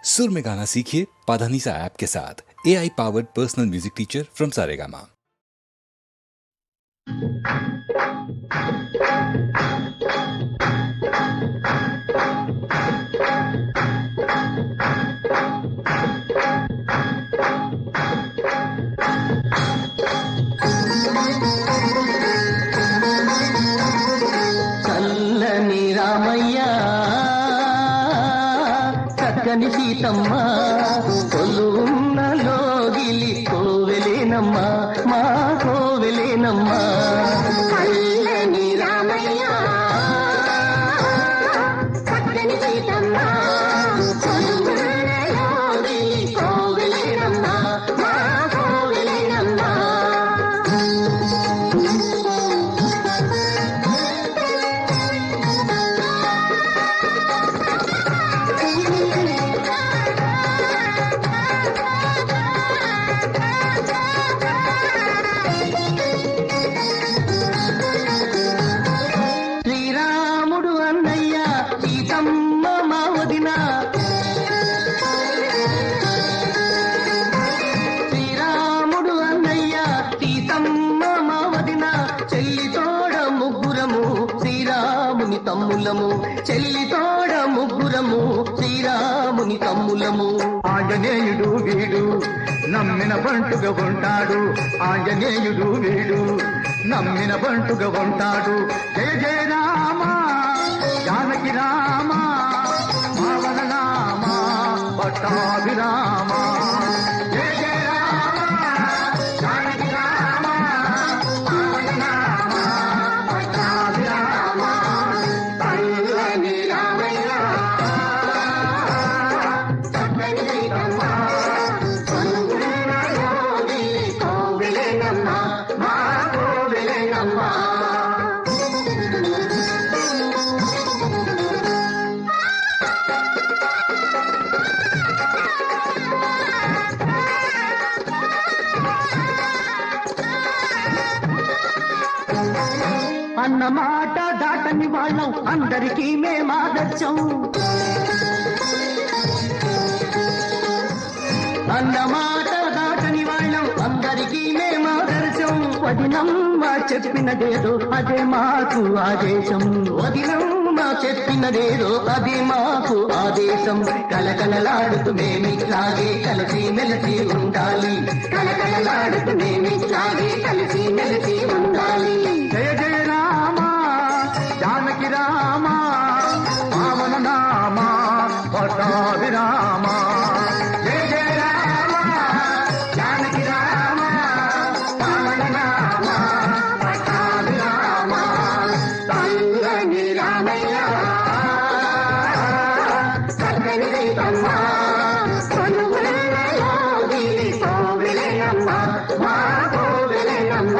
सुर में गाना सीखिए पाधानीसा ऐप के साथ। AI powered personal music teacher from Saregama. చల్లని రామయ్య చక్కని సీతమ్మ కొలువున్న లోగిలి కోవెలేనమ్మ మా కోవెలేనమ్మ. చల్లని రామయ్య చక్కని సీతమ్మ కొలువున్న లోగిలి కోవెలేనమ్మ మా కోవెలేనమ్మ. శ్రీరాముడు అన్నయ్య సీతమ్మ మా వదిన, శ్రీరాముడు అన్నయ్య సీతమ్మ మా వదిన, చెల్లి తోడ ముగ్గురము శ్రీరాముని తమ్ములము, చెల్లి తోడ ముగ్గురము శ్రీరాముని తమ్ములము. ఆంజనేయుడు వీడు నమ్మిన బంటుగా ఉంటాడు, ఆంజనేయుడు వీడు నమ్మిన బంటుగా ఉంటాడు. జయ జయ రామ జానకి రామ పావన నామ పట్టాభిరామ. జయ జయ రామ జానకి రామ పావన నామ పట్టాభిరామ. చల్లని రామయ్య చక్కని సీతమ్మ కొలువున్న లోగిలి కోవెలేనమ్మ మా కోవెలేనమ్మ. అన్న మాట దాటని వాళ్ళం అందరికీ మేమాదర్శం, అన్న మాట దాటని వాళ్ళం అందరికీ మేమాదర్శం. వదినమ్మ చెప్పినదేదో అదే మాకు ఆదేశం, వదినమ్మ చెప్పినదేదో అదే మాకు ఆదేశం. కలకలలాడుతూ మేమిట్లాగే కలిసి మెలిసి ఉండాలి, కలకలలాడుతూ మేమిట్లాగే కలిసి మెలిసి ఉండాలి. జయ జయ రామ జానకి రామ పావన నామ పట్టాభిరామ. జయ జయ రామ జానకి రామ పావన నామ పట్టాభిరామ. చల్లని రామయ్య చక్కని సీతమ్మ కొలువున్న లోగిలి కోవెలేనమ్మ మా కోవెలేనమ్మ.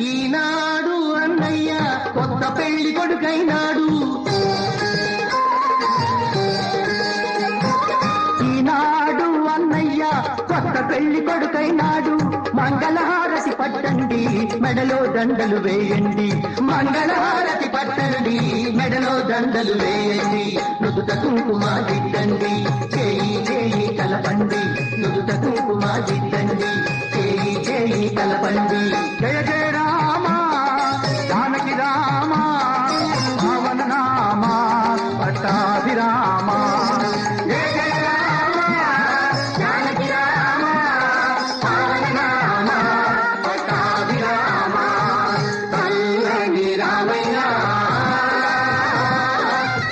ఈనాడు అన్నయ్య కొత్త పెళ్లి కొడుకైనాడు, ఈనాడు అన్నయ్య కొత్త పెళ్లి కొడుకైనాడు. మంగళహారతి పట్టండి మెడలో దండలు వేయండి, మంగళహారతి పట్టండి మెడలో దండలు వేయండి. నుదుట కుంకుమ దిద్దండి చేయి చేయి కలపండి, నుదుట కుంకుమ దిద్దండి చేయి చేయి కలపండి. జయ జయ రామ జానకి రామ పావన నామ పట్టాభిరామ. జయ జయ రామ జానకి రామ పావన నామ పట్టాభిరామ. చల్లని రామయ్య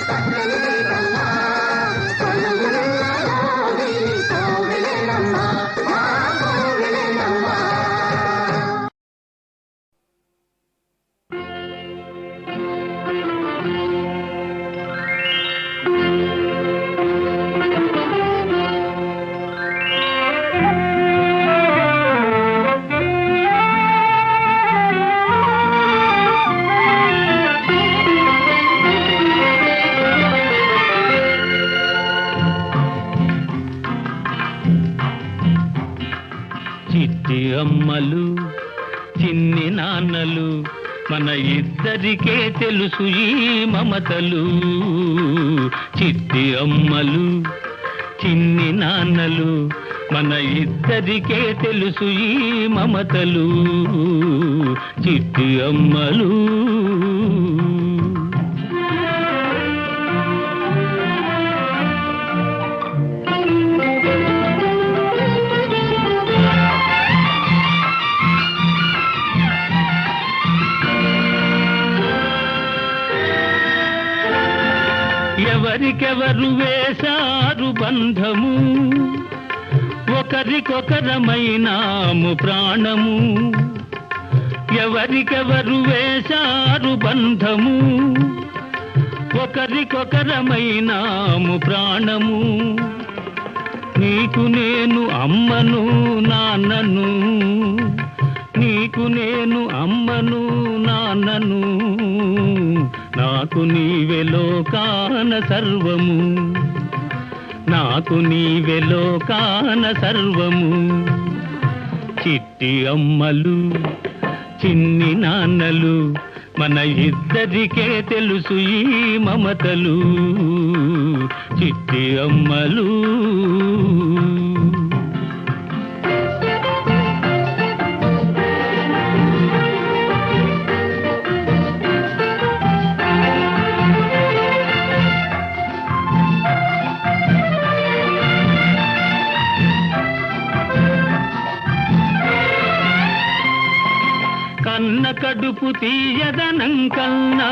చక్కని సీతమ్మ కొలువున్న లోగిలి కోవెలేనమ్మ మా కోవెలేనమ్మ. అమ్మలు చిన్ని నాన్నలు మన ఇద్దరికే తెలుసు ఈ మమతలు. చిట్టి అమ్మలు చిన్ని నాన్నలు మన ఇద్దరికే తెలుసు ఈ మమతలు. చిట్టి అమ్మలు. ఎవరికెవరు వేశారు బంధము, ఒకరికొకరమైనాము ప్రాణము. ఎవరికెవరు వేశారు బంధము, ఒకరికొకరమైనాము ప్రాణము. నీకు నేను అమ్మను నాన్నను, నీకు నేను అమ్మను నాన్నను, నాకు నీవే లోకాన సర్వము, నాకు నీవే లోకాన సర్వము. చిట్టి అమ్మలు చిన్ని నాన్నలు మన ఇద్దరికే తెలుసు ఈ మమతలు. చిట్టి అమ్మలు. కన్న కడుపు తీయదనం కన్నా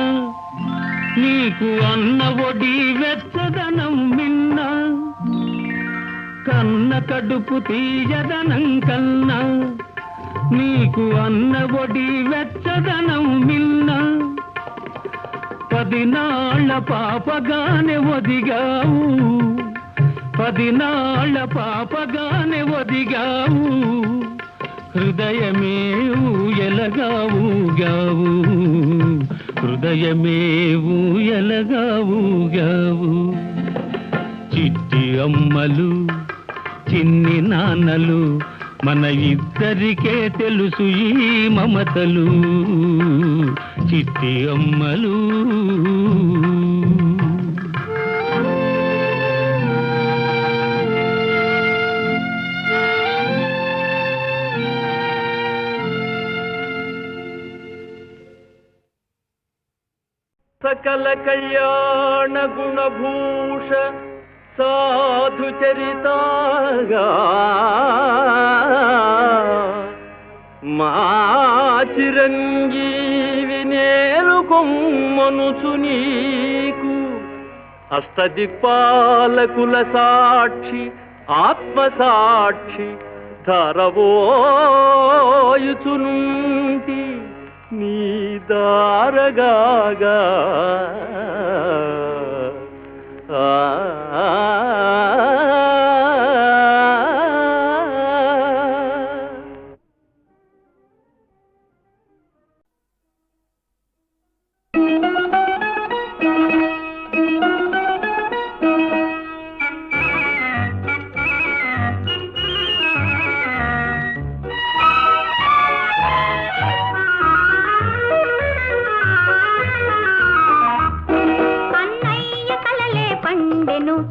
నీకు అన్న ఒడి వెచ్చదనం మిన్న. కన్న కడుపు తీయదనం కన్నా నీకు అన్న ఒడి వెచ్చదనం మిన్న. 10 నాళ్ళ పాపగానే ఒదిగావు, 10 నాళ్ళ పాపగానే ఒదిగావు. హృదయమే ఊయలగావుగావు, హృదయమే ఊయలగావుగావు. చిట్టి అమ్మలు చిన్ని నాన్నలు మన ఇద్దరికే తెలుసు ఈ మమతలు. చిట్టి అమ్మలు. సకల కళ్యాణ గుణభూష సాధు చరితాగా మా చిరంజీవి నేలుకొమ్మనుచు నీకు అష్టదిక్పాలకుల సాక్షి ఆత్మసాక్షి ధరవోయుచునుంటి నీ దారగాగా.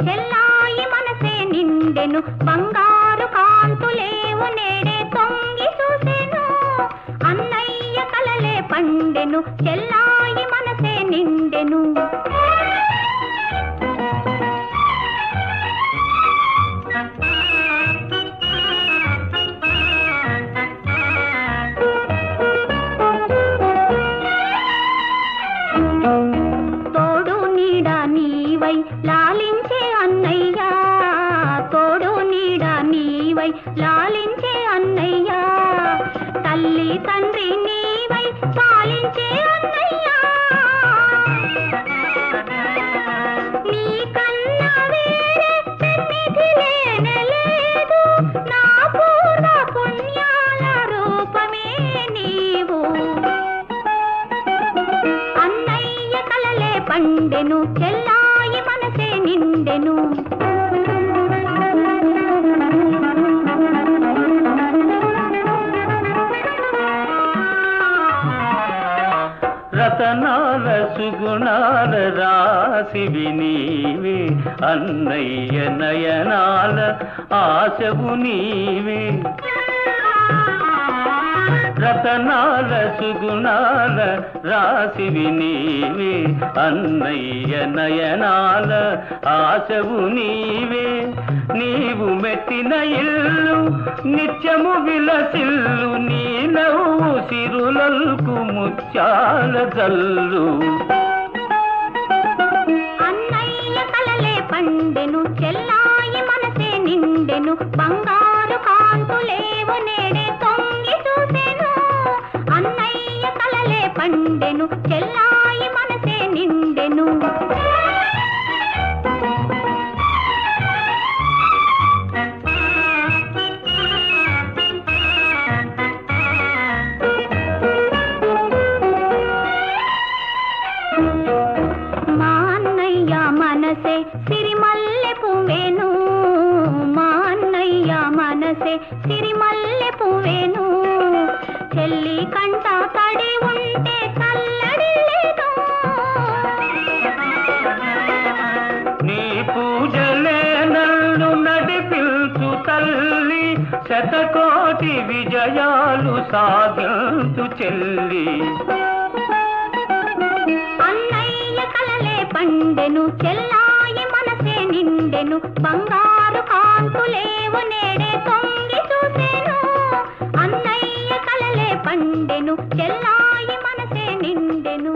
చెల్లాయి మనసే నిండెను, బంగారు కాంతులేవు నేడే తొంగి చూసెను. అన్నయ్య కలలే పండెను, చెల్లాయి మనసే నిండెను. తోడు నీడ నీవై లాలించే అన్నయ్యా, తోడు నీడ నీవై లాలించే అన్నయ్యా. తల్లి తండ్రి నీవై పాలించే అన్నయ్యా. నీ కన్నా వేరే సన్నిధి లేనలేదు, నా పూర్వ పుణ్యాల రూపమే నీవు. అన్నయ్య కలలే పండెను, చెల్లాయి మనసే నిండెను. రతనాల సుగుణాల రాసివి నీవే, అన్నయ్య నయనాల ఆశవు నీవే. రతనాల సుగుణాల రాసివి నీవే, అన్నయ్య నయనాల ఆశవు నీవే. నీవు మెట్టిన ఇల్లు నిత్యము విలసిల్లు, నీ నవ్వు సిరులకు ముత్యాల జల్లు. అన్నయ్య కలలే పండెను, చెల్లాయి మనసే నిండెను, బంగారు కాంతులేవు నేడే తొంగి చూసెను. అన్నయ్య కలలే పండెను, చెల్లాయి మనసే నిండెను. మా అన్నయ్య మనసే సిరిమల్లె పువ్వేను, మా అన్నయ్య మనసే సిరిమల్లె పువ్వేను. చెల్లి కంట తడి ఉంటే కల్లడి లేదు. నీ పూజలే నన్ను నడిపించు తల్లి, శతకోటి విజయాలు సాగించు చెల్లి. అన్నయ్య కలలే పండెను, చెల్లాయి మనసే నిండెను, బంగారు కాంతులేవు నేడే తొంగి చూసెను. అన్నయ్య కలలే పండెను, చెల్లాయి మనసే నిండెను.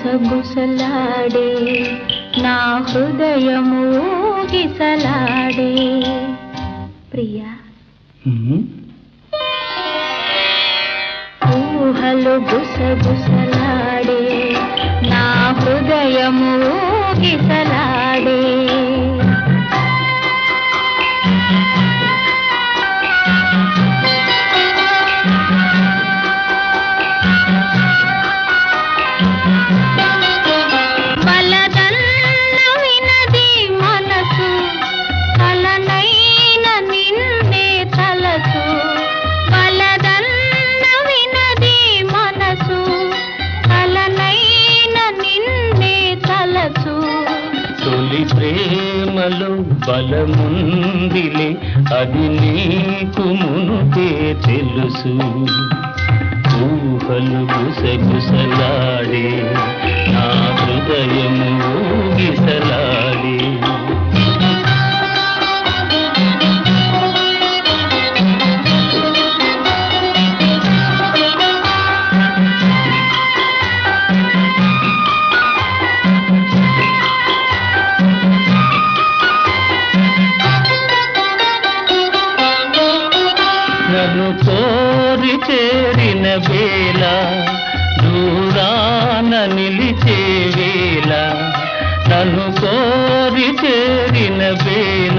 గుసగుసలాడే నా హృదయము గిసలాడే. ప్రియా ఊహలు గుసగుసలాడే నా హృదయము గిసలాడే. ప్రేమలో బలముందిలే, అది నీకు మునుపే తెలుసు. ఊహలు గుసగుసలాడే నా హృదయము ఊగిసలాడే. కోరి చేరిన వేళ దూరాన నిలిచే వేళ నన్ను కోరి చేరిన వేళ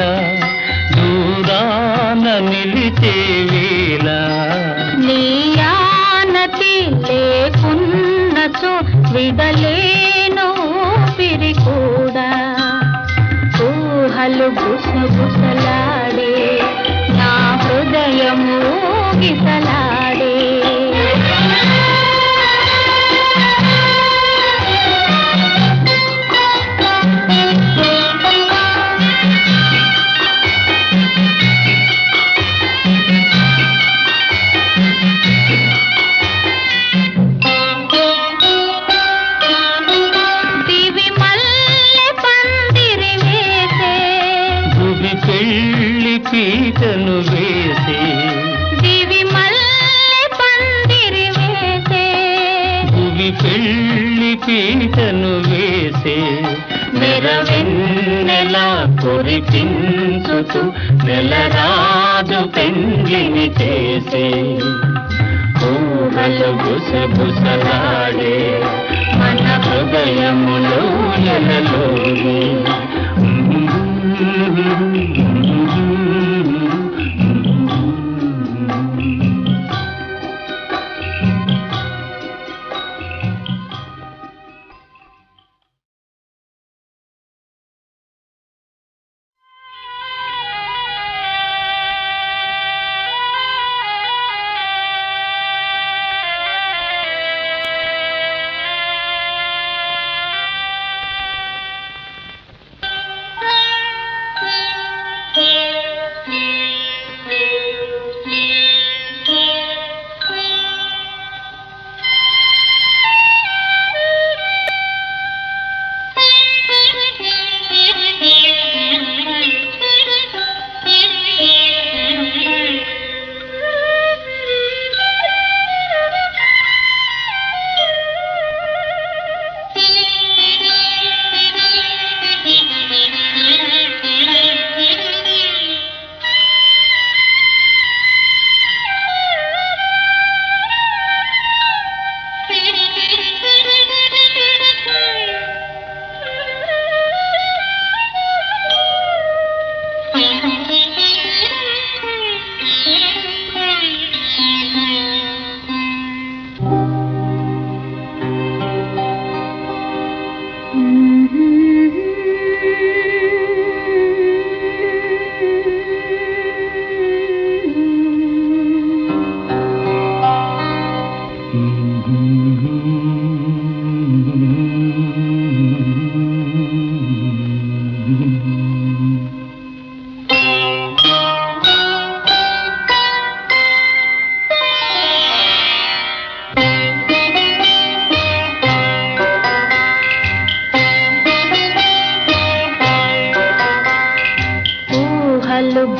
దూరాన నిలిచే వేళ నీ ఆనతి లేకున్నచో విడలేను పిరి కూడా ఊహలు గుసగుసలాడే నా హృదయము గిసలాడే పీటను వేసే దివి మల్లె పందిరి వేసే భువి పెళ్ళి పీటను వేసే నెరవెన్నెలా కురిపించుతూ నెలరాజు పెండ్లిని చేసే ఊహలు గుసగుసలాడే మన హృదయములో ఎలలోనే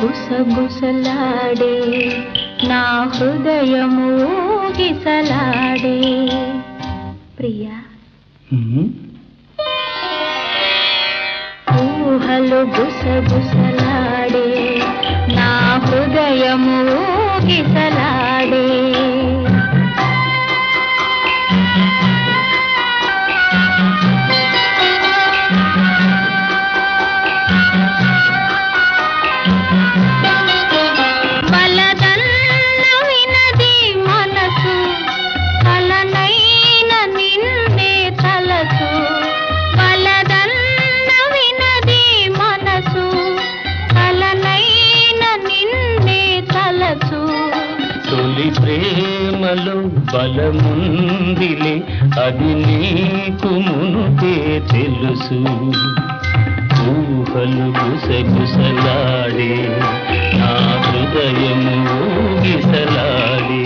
గుసగుసలాడే నా హృదయము గిసలాడే ప్రియా ఊహలు గుసగుసలాడే నా హృదయము గిసలాడే ప్రేమలో బలముందిలే అది నీకు మునుపే తెలుసు ఊహలు గుసగుసలాడే నా హృదయము ఊగిసలాడే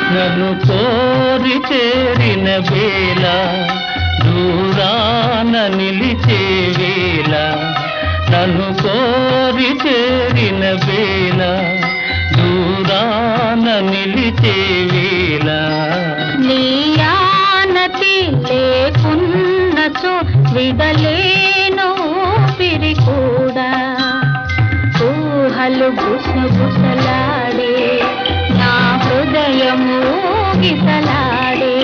నన్ను కోరి చేరిన వేళ దూరాన నిలిచే వేళ నన్ను కోరి చేరిన వేళ దూరాన నిలిచే వేళ నీ ఆనతి లేకున్నచో విడలేను ఊపిరి కూడా ఊహలు గుసగుసలాడే నా హృదయము ఊగిసలాడే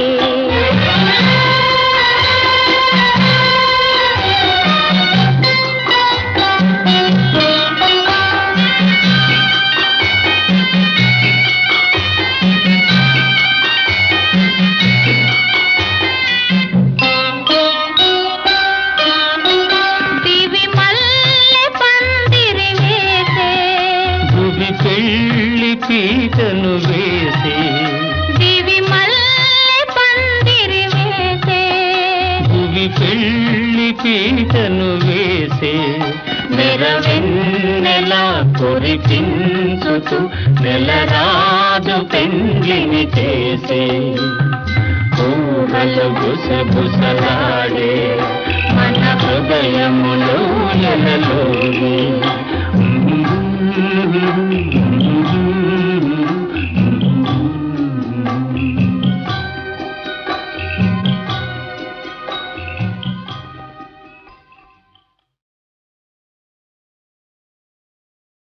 పెళ్లి పీటను వేసే దివి మల్లె పందిరి వేసే భువి పెళ్లి పీటను వేసే నెరవెన్నెలా కురిపించుతూ నెలరాజు పెండ్లిని చేసే ఊహలు గుసగుసలాడే మన హృదయములో ఎలలోనే